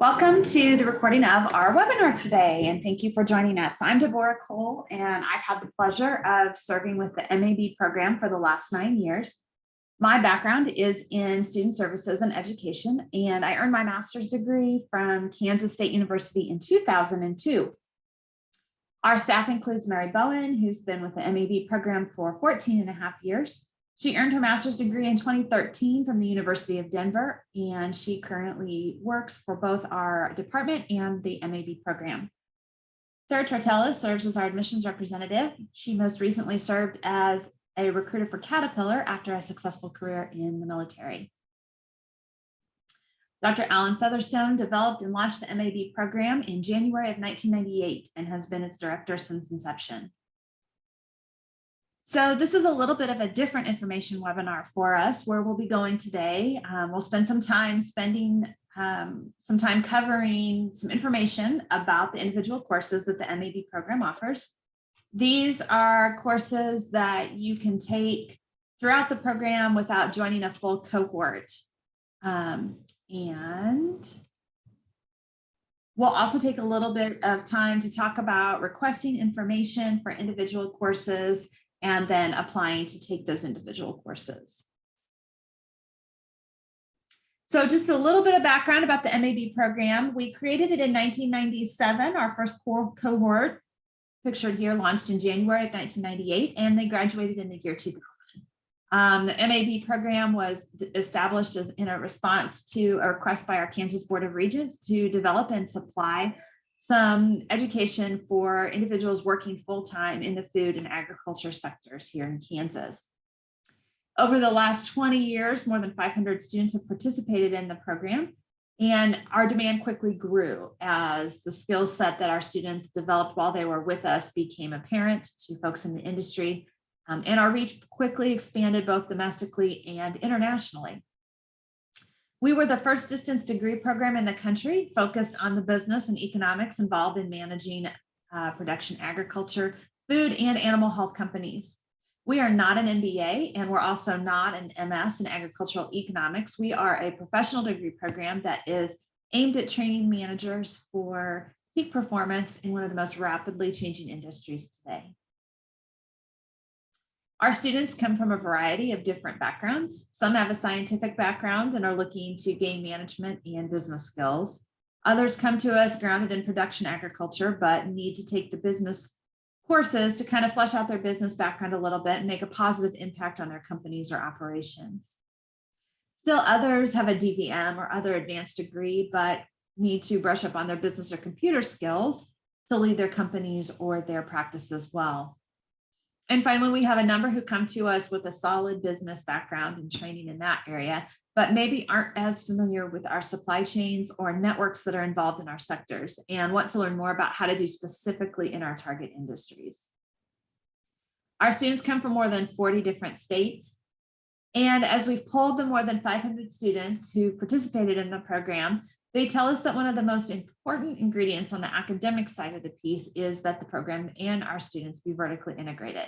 Welcome to the recording of our webinar today, and thank you for joining us. I'm Deborah Kohl, and I've had the pleasure of serving with the MAB program for the last 9 years. My background is in student services and education, and I earned my master's degree from Kansas State University in 2002. Our staff includes Mary Bowen, who's been with the MAB program for 14 and a half years. She earned her master's degree in 2013 from the University of Denver, and she currently works for both our department and the MAB program. Sarah Tortella serves as our admissions representative. She most recently served as a recruiter for Caterpillar after a successful career in the military. Dr. Alan Featherstone developed and launched the MAB program in January of 1998 and has been its director since inception. So this is a little bit of a different information webinar for us where we'll be going today. We'll spend some time covering some information about the individual courses that the MAB program offers. These are courses that you can take throughout the program without joining a full cohort. And we'll also take a little bit of time to talk about requesting information for individual courses and then applying to take those individual courses. So just a little bit of background about the MAB program. We created it in 1997. Our first cohort, pictured here, launched in January of 1998, and they graduated in the year 2000. The MAB program was established in a response to a request by our Kansas Board of Regents to develop and supply some education for individuals working full-time in the food and agriculture sectors here in Kansas. Over the last 20 years, more than 500 students have participated in the program, and our demand quickly grew as the skill set that our students developed while they were with us became apparent to folks in the industry, and our reach quickly expanded both domestically and internationally. We were the first distance degree program in the country focused on the business and economics involved in managing production agriculture, food, and animal health companies. We are not an MBA, and we're also not an MS in agricultural economics. We are a professional degree program that is aimed at training managers for peak performance in one of the most rapidly changing industries today. Our students come from a variety of different backgrounds. Some have a scientific background and are looking to gain management and business skills. Others come to us grounded in production agriculture, but need to take the business courses to kind of flesh out their business background a little bit and make a positive impact on their companies or operations. Still others have a DVM or other advanced degree, but need to brush up on their business or computer skills to lead their companies or their practices well. And finally, we have a number who come to us with a solid business background and training in that area, but maybe aren't as familiar with our supply chains or networks that are involved in our sectors and want to learn more about how to do specifically in our target industries. Our students come from more than 40 different states. And as we've polled the more than 500 students who participated in the program, they tell us that one of the most important ingredients on the academic side of the piece is that the program and our students be vertically integrated.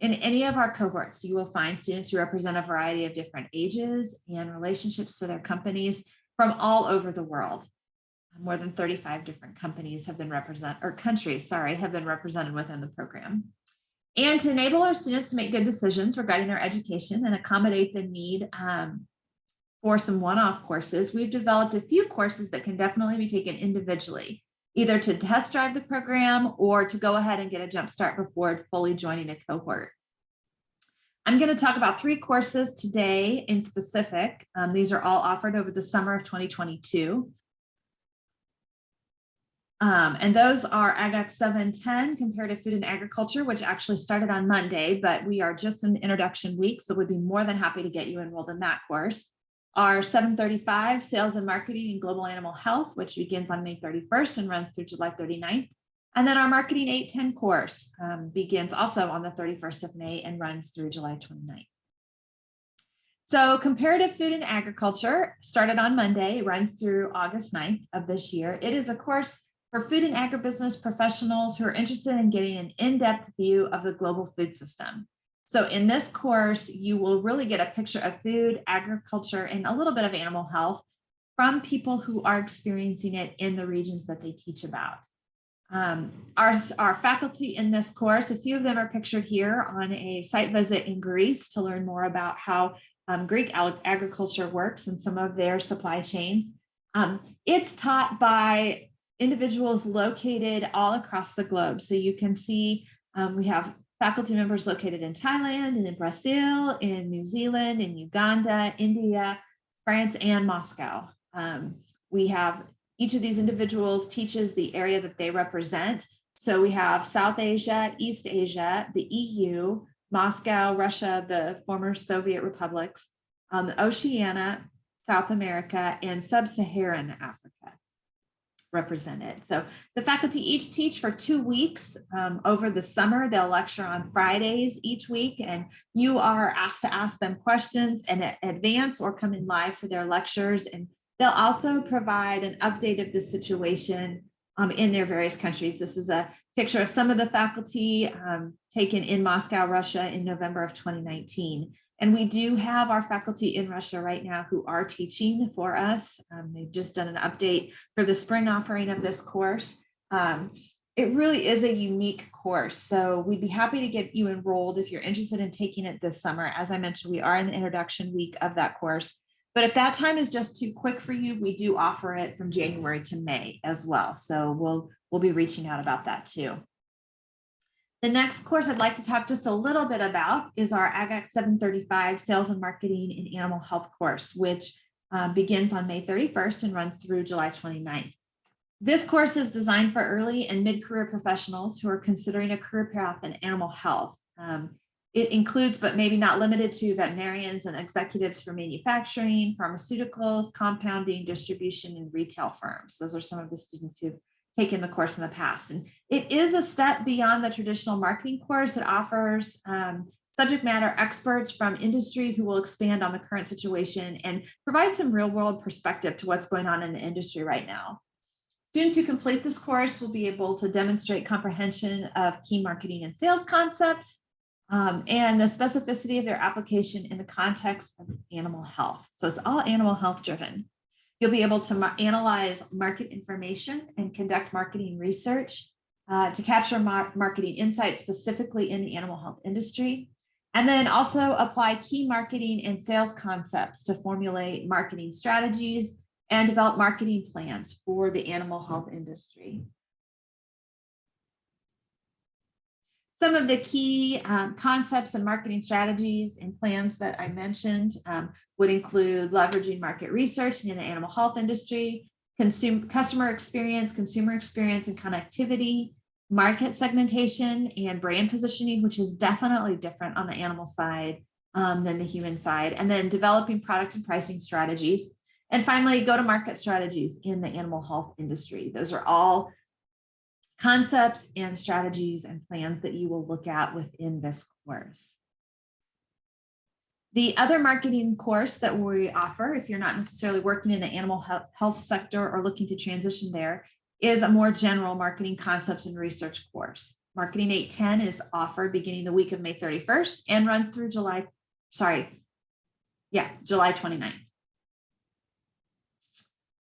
In any of our cohorts, you will find students who represent a variety of different ages and relationships to their companies from all over the world. More than 35 different companies have been countries have been represented within the program. And to enable our students to make good decisions regarding their education and accommodate the need for some one-off courses, we've developed a few courses that can definitely be taken individually, either to test drive the program or to go ahead and get a jump start before fully joining a cohort. I'm going to talk about 3 courses today in specific. These are all offered over the summer of 2022. And those are AgAC 710, Comparative Food and Agriculture, which actually started on Monday, but we are just in introduction week, so we'd be more than happy to get you enrolled in that course. Our 735, Sales and Marketing and Global Animal Health, which begins on May 31st and runs through July 39th. And then our Marketing 810 course begins also on the 31st of May and runs through July 29th. So Comparative Food and Agriculture started on Monday, runs through August 9th of this year. It is a course for food and agribusiness professionals who are interested in getting an in-depth view of the global food system. So in this course, you will really get a picture of food, agriculture, and a little bit of animal health from people who are experiencing it in the regions that they teach about. Our faculty in this course, a few of them are pictured here on a site visit in Greece to learn more about how Greek agriculture works and some of their supply chains. It's taught by individuals located all across the globe. So you can see we have faculty members located in Thailand and in Brazil, in New Zealand, in Uganda, India, France, and Moscow. We have each of these individuals teaches the area that they represent. So we have South Asia, East Asia, the EU, Moscow, Russia, the former Soviet republics, Oceania, South America, and Sub-Saharan Africa represented. So the faculty each teach for 2 weeks over the summer. They'll lecture on Fridays each week, and you are asked to ask them questions in advance or come in live for their lectures. And they'll also provide an update of the situation in their various countries. This is a picture of some of the faculty taken in Moscow, Russia in November of 2019. And we do have our faculty in Russia right now who are teaching for us. They've just done an update for the spring offering of this course. It really is a unique course. So we'd be happy to get you enrolled if you're interested in taking it this summer. As I mentioned, we are in the introduction week of that course. But if that time is just too quick for you, we do offer it from January to May as well. So we'll be reaching out about that too. The next course I'd like to talk just a little bit about is our AgX 735 Sales and Marketing in Animal Health course, which begins on May 31st and runs through July 29th. This course is designed for early and mid-career professionals who are considering a career path in animal health. It includes, but maybe not limited to, veterinarians and executives for manufacturing, pharmaceuticals, compounding, distribution, and retail firms. Those are some of the students who've taken the course in the past. And it is a step beyond the traditional marketing course. It offers subject matter experts from industry who will expand on the current situation and provide some real world perspective to what's going on in the industry right now. Students who complete this course will be able to demonstrate comprehension of key marketing and sales concepts, and the specificity of their application in the context of animal health. So it's all animal health driven. You'll be able to analyze market information and conduct marketing research to capture marketing insights specifically in the animal health industry. And then also apply key marketing and sales concepts to formulate marketing strategies and develop marketing plans for the animal health industry. Some of the key concepts and marketing strategies and plans that I mentioned would include leveraging market research in the animal health industry, customer experience, consumer experience and connectivity, market segmentation and brand positioning, which is definitely different on the animal side than the human side, and then developing product and pricing strategies. And finally, go-to-market strategies in the animal health industry. Those are all concepts and strategies and plans that you will look at within this course. The other marketing course that we offer, if you're not necessarily working in the animal health sector or looking to transition there, is a more general marketing concepts and research course. Marketing 810 is offered beginning the week of May 31st and run through July 29th.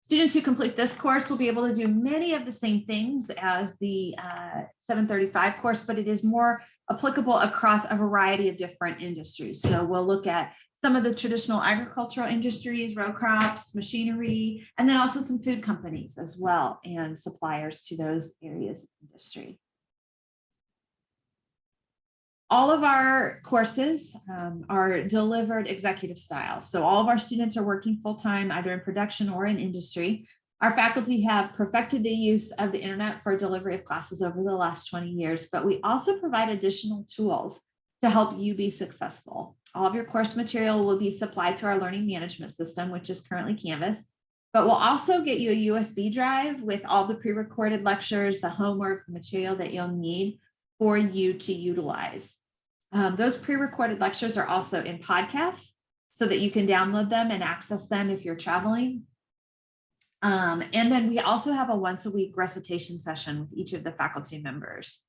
Students who complete this course will be able to do many of the same things as the 735 course, but it is more applicable across a variety of different industries. So we'll look at some of the traditional agricultural industries, row crops, machinery, and then also some food companies as well, and suppliers to those areas of industry. All of our courses are delivered executive style. So all of our students are working full-time, either in production or in industry. Our faculty have perfected the use of the internet for delivery of classes over the last 20 years, but we also provide additional tools to help you be successful. All of your course material will be supplied to our learning management system, which is currently Canvas, but we'll also get you a USB drive with all the pre-recorded lectures, the homework, the material that you'll need for you to utilize. Those pre-recorded lectures are also in podcasts so that you can download them and access them if you're traveling. And then we also have a once a week recitation session with each of the faculty members.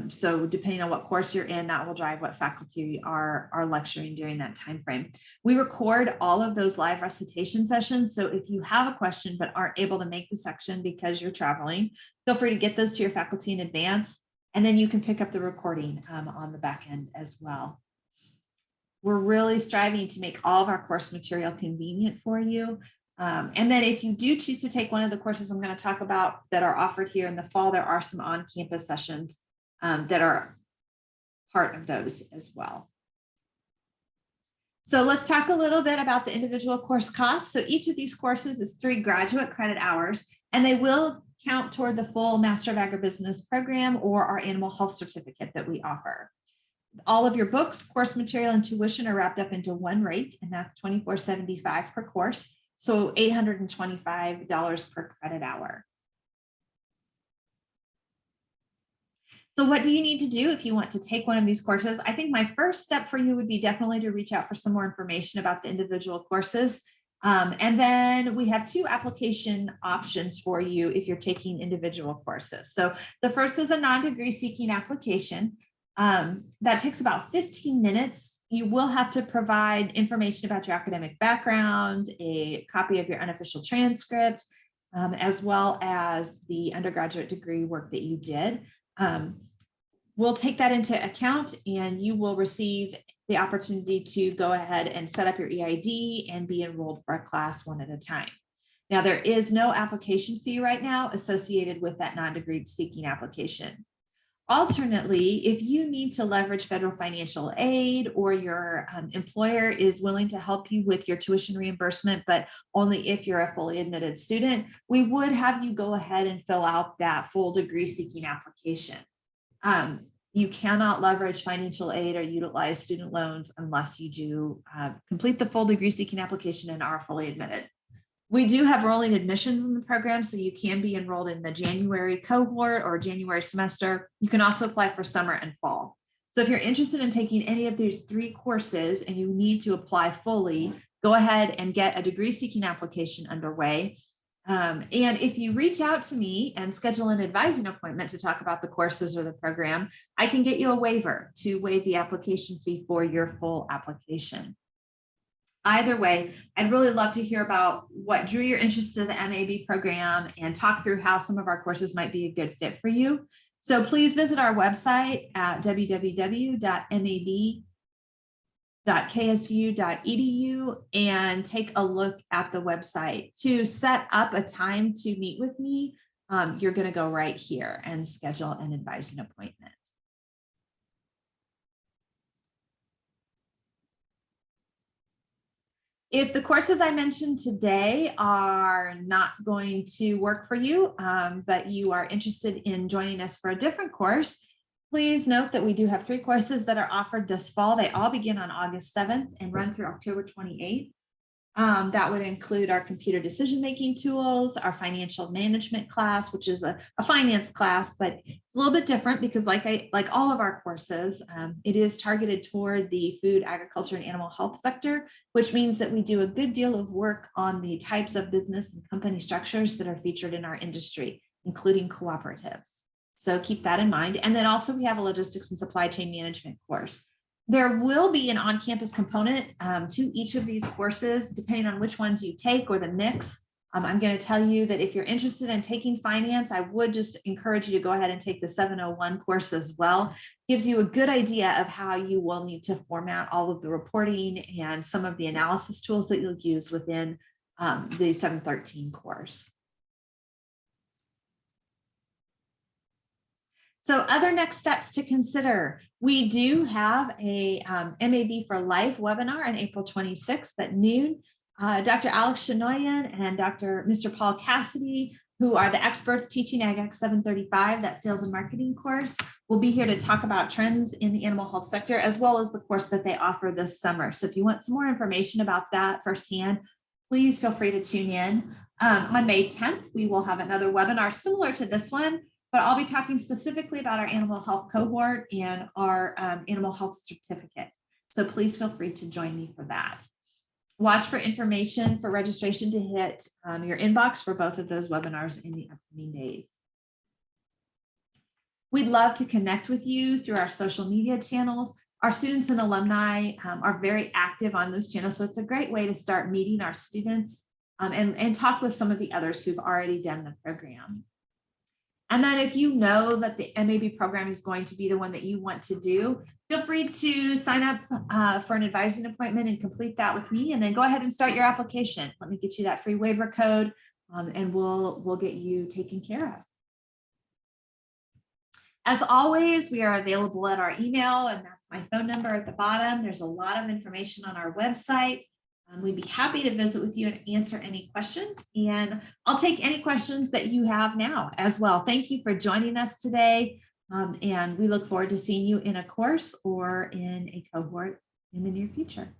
So depending on what course you're in, that will drive what faculty are lecturing during that time frame. We record all of those live recitation sessions. So if you have a question but aren't able to make the section because you're traveling, feel free to get those to your faculty in advance, and then you can pick up the recording on the back end as well. We're really striving to make all of our course material convenient for you. And then if you do choose to take one of the courses I'm going to talk about that are offered here in the fall, there are some on-campus sessions that are part of those as well. So let's talk a little bit about the individual course costs. So each of these courses is 3 graduate credit hours, and they will count toward the full Master of Agribusiness program or our animal health certificate that we offer. All of your books, course material, and tuition are wrapped up into one rate, and that's $24.75 per course. So $825 per credit hour. So what do you need to do if you want to take one of these courses? I think my first step for you would be definitely to reach out for some more information about the individual courses. And then we have 2 application options for you if you're taking individual courses. So the first is a non-degree seeking application. That takes about 15 minutes. You will have to provide information about your academic background, a copy of your unofficial transcript, as well as the undergraduate degree work that you did. We'll take that into account, and you will receive the opportunity to go ahead and set up your EID and be enrolled for a class one at a time. Now, there is no application fee right now associated with that non-degree seeking application. Alternately, if you need to leverage federal financial aid, or your employer is willing to help you with your tuition reimbursement, but only if you're a fully admitted student, we would have you go ahead and fill out that full degree seeking application. You cannot leverage financial aid or utilize student loans unless you do complete the full degree seeking application and are fully admitted. We do have rolling admissions in the program, so you can be enrolled in the January cohort or January semester. You can also apply for summer and fall. So if you're interested in taking any of these 3 courses and you need to apply fully, go ahead and get a degree seeking application underway. And if you reach out to me and schedule an advising appointment to talk about the courses or the program, I can get you a waiver to waive the application fee for your full application. Either way, I'd really love to hear about what drew your interest to the MAB program and talk through how some of our courses might be a good fit for you. So please visit our website at www.mab.ksu.edu and take a look at the website. To set up a time to meet with me, you're going to go right here and schedule an advising appointment. If the courses I mentioned today are not going to work for you, but you are interested in joining us for a different course, please note that we do have 3 courses that are offered this fall. They all begin on August 7th and run through October 28th. That would include our computer decision-making tools, our financial management class, which is a finance class, but it's a little bit different because like all of our courses, it is targeted toward the food, agriculture, and animal health sector, which means that we do a good deal of work on the types of business and company structures that are featured in our industry, including cooperatives. So keep that in mind. And then also we have a logistics and supply chain management course. There will be an on-campus component to each of these courses, depending on which ones you take or the mix. I'm going to tell you that if you're interested in taking finance, I would just encourage you to go ahead and take the 701 course as well. It gives you a good idea of how you will need to format all of the reporting and some of the analysis tools that you'll use within the 713 course. So other next steps to consider, we do have a MAB for Life webinar on April 26th at noon. Dr. Alex Shanoyan and Mr. Paul Cassidy, who are the experts teaching AgX 735, that sales and marketing course, will be here to talk about trends in the animal health sector, as well as the course that they offer this summer. So if you want some more information about that firsthand, please feel free to tune in. On May 10th, we will have another webinar similar to this one, but I'll be talking specifically about our animal health cohort and our animal health certificate. So please feel free to join me for that. Watch for information for registration to hit your inbox for both of those webinars in the upcoming days. We'd love to connect with you through our social media channels. Our students and alumni are very active on those channels, so it's a great way to start meeting our students and talk with some of the others who've already done the program. And then if you know that the MAB program is going to be the one that you want to do, feel free to sign up for an advising appointment and complete that with me, and then go ahead and start your application. Let me get you that free waiver code and we'll get you taken care of. As always, we are available at our email, and that's my phone number at the bottom. There's a lot of information on our website. We'd be happy to visit with you and answer any questions. And I'll take any questions that you have now as well. Thank you for joining us today. And we look forward to seeing you in a course or in a cohort in the near future.